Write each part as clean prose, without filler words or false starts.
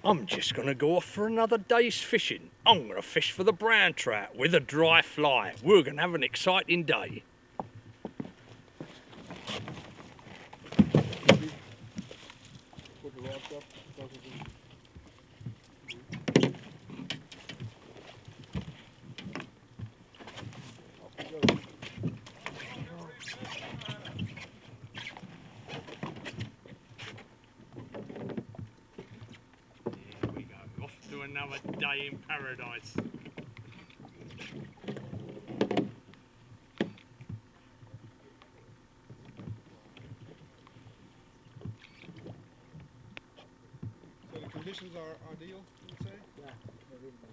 I'm just going to go off for another day's fishing. I'm going to fish for the brown trout with a dry fly. We're going to have an exciting day. Another day in paradise. So the conditions are ideal, you would say? Yeah, they're really good.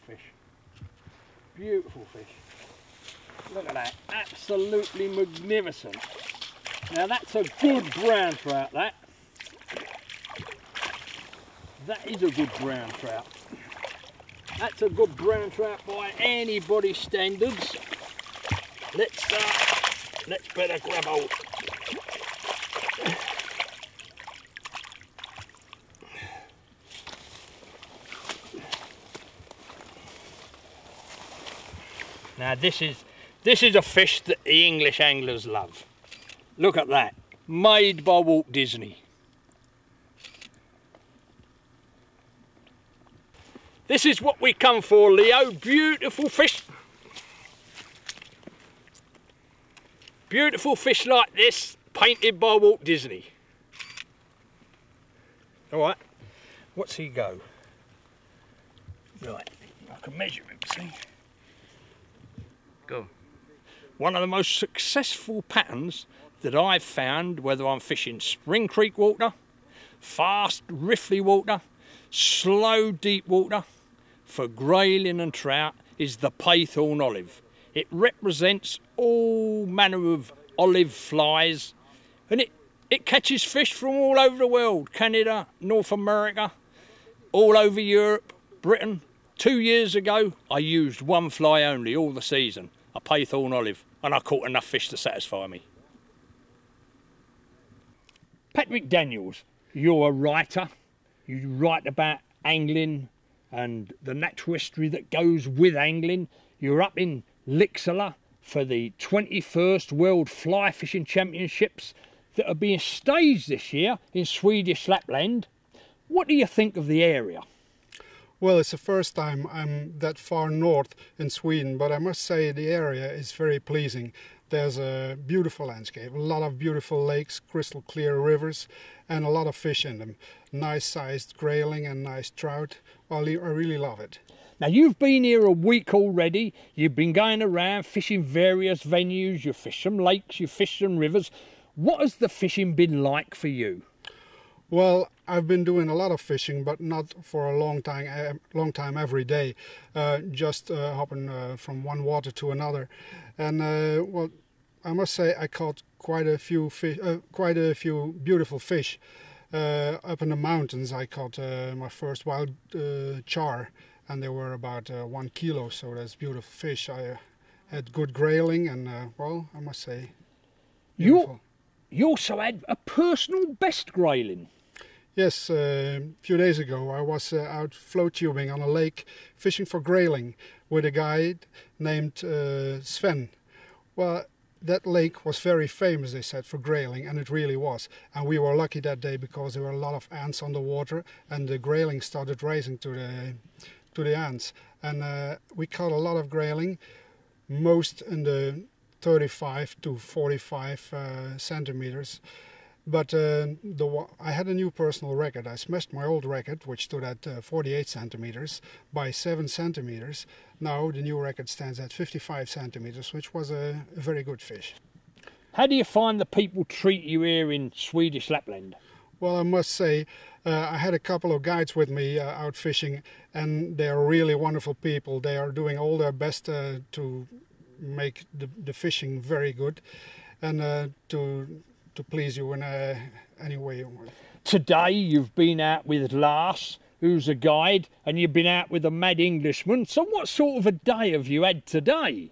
Fish. Beautiful fish. Look at that. Absolutely magnificent. Now that's a good brown trout, that. That is a good brown trout. That's a good brown trout by anybody's standards. Let's better grab hold. Now this is a fish that the English anglers love. Look at that, made by Walt Disney. This is what we come for, Leo. Beautiful fish. Beautiful fish like this, painted by Walt Disney. All right, what's he go? Right, I can measure him, see? Go. One of the most successful patterns that I've found, whether I'm fishing spring creek water, fast riffly water, slow deep water, for grayling and trout, is the Paythorn olive. It represents all manner of olive flies, and it catches fish from all over the world, Canada, North America, all over Europe, Britain, 2 years ago, I used one fly only all the season, a Paythorn olive, and I caught enough fish to satisfy me. Patrick Daniels, you're a writer. You write about angling and the natural history that goes with angling. You're up in Lycksele for the 21st World Fly Fishing Championships that are being staged this year in Swedish Lapland. What do you think of the area? Well, it's the first time I'm that far north in Sweden, but I must say the area is very pleasing. There's a beautiful landscape, a lot of beautiful lakes, crystal clear rivers, and a lot of fish in them. Nice sized grayling and nice trout. Well, I really love it. Now, you've been here a week already. You've been going around fishing various venues. You've fished some lakes, you've fished some rivers. What has the fishing been like for you? Well, I've been doing a lot of fishing, but not for a long time every day. Just hopping from one water to another, and well, I must say I caught quite a few beautiful fish. Up in the mountains, I caught my first wild char, and they were about 1 kilo. So that's beautiful fish. I had good grayling, and well, I must say, beautiful. You also had a personal best grayling. Yes, a few days ago I was out float tubing on a lake fishing for grayling with a guide named Sven. Well, that lake was very famous, they said, for grayling, and it really was. And we were lucky that day because there were a lot of ants on the water, and the grayling started rising to the ants. And we caught a lot of grayling, most in the 35 to 45 centimeters. But I had a new personal record. I smashed my old record, which stood at 48 centimeters by 7 centimeters. Now the new record stands at 55 centimeters, which was a very good fish. How do you find the people treat you here in Swedish Lapland? Well, I must say, I had a couple of guides with me out fishing, and they are really wonderful people. They are doing all their best to make the fishing very good, and to please you in any way. Today you've been out with Lars, who's a guide, and you've been out with a mad Englishman. So what sort of a day have you had today?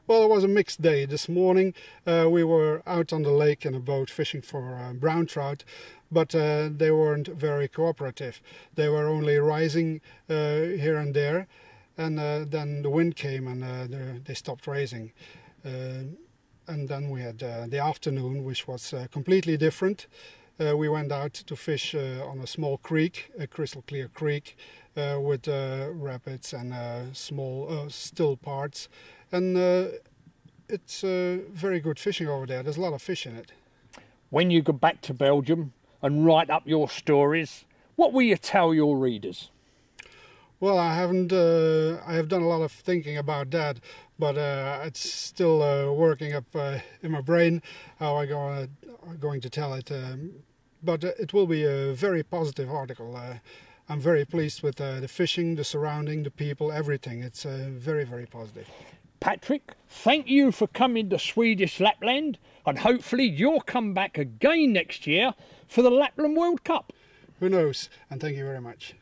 Well, it was a mixed day. This morning we were out on the lake in a boat fishing for brown trout, but they weren't very cooperative. They were only rising here and there, and then the wind came and they stopped raising. And then we had the afternoon, which was completely different. We went out to fish on a small creek, a crystal clear creek, with rapids and small still parts. And it's very good fishing over there. There's a lot of fish in it. When you go back to Belgium and write up your stories, what will you tell your readers? Well, I have done a lot of thinking about that, but it's still working up in my brain how I'm going to tell it. But it will be a very positive article. I'm very pleased with the fishing, the surrounding, the people, everything. It's very, very positive. Patrick, thank you for coming to Swedish Lapland, and hopefully you'll come back again next year for the Lapland World Cup. Who knows? And thank you very much.